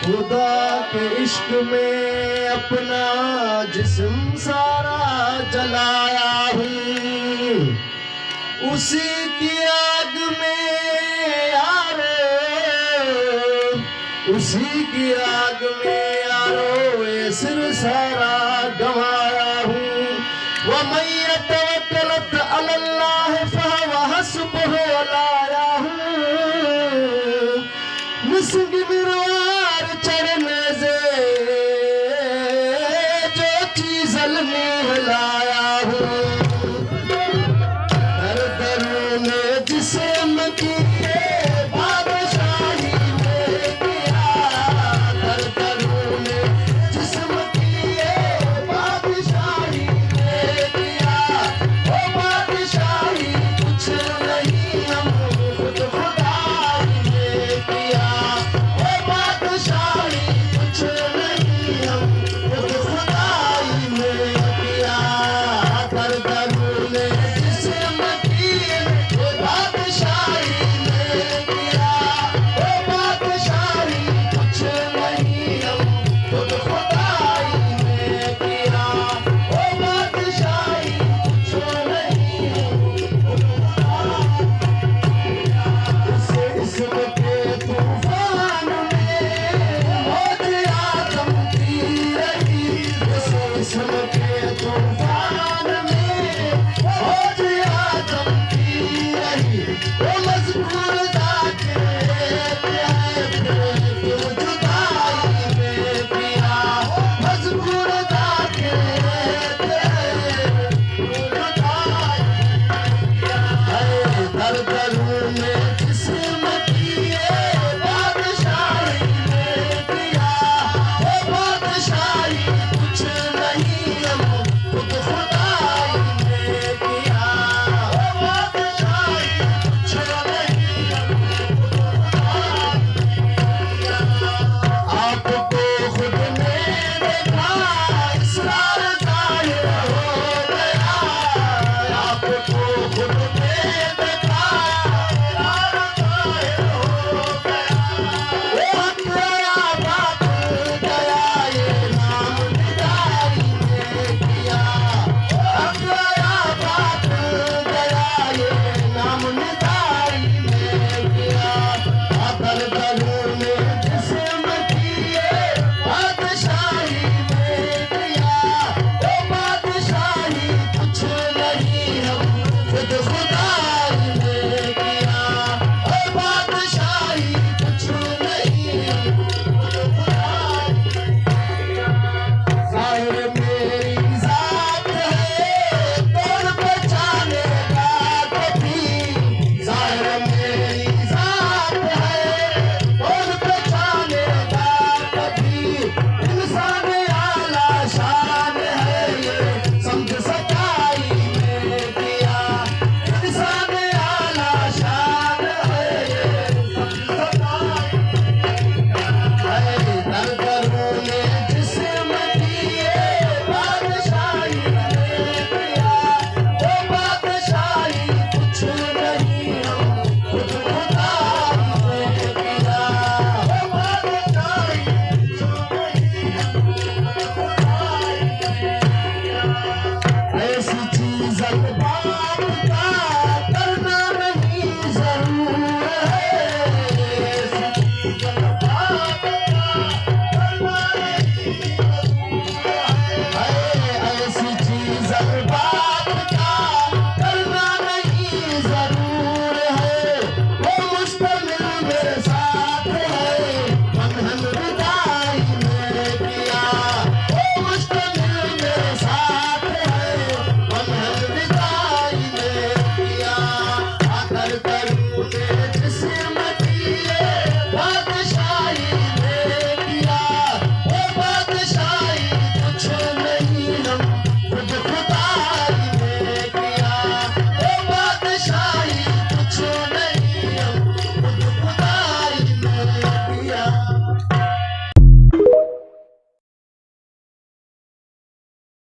खुदा के इश्क में अपना जिस्म सारा जलाया हूँ, उसी की आग में यारो, उसी की आग में यारो ये सिर सारा गंवाया हूँ। वमन यतवक्कल अलल्लाह फहुव हस्बुह लाया हूँ, मिस्क मिरवार चढ़ने से जो चीज अलमी लाया हूँ। दर दरून जिस्म की बादशाही में किया, दर दरून जिस्म की बादशाही में किया। वो बादशाही कुछ नहीं हम खुद खुदाई में किया, वो बादशाही कुछ नहीं हम खुद खुदाई में किया। दर दरून जिस्म की बादशाही में किया, वो बादशाही कुछ नहीं हम खुद खुदाई में किया, वो बादशाही कुछ नहीं हम इश्क के तूफान में मौत आदम की रही, इश्क के तूफान में मौत आदम की रही। वो मजबूर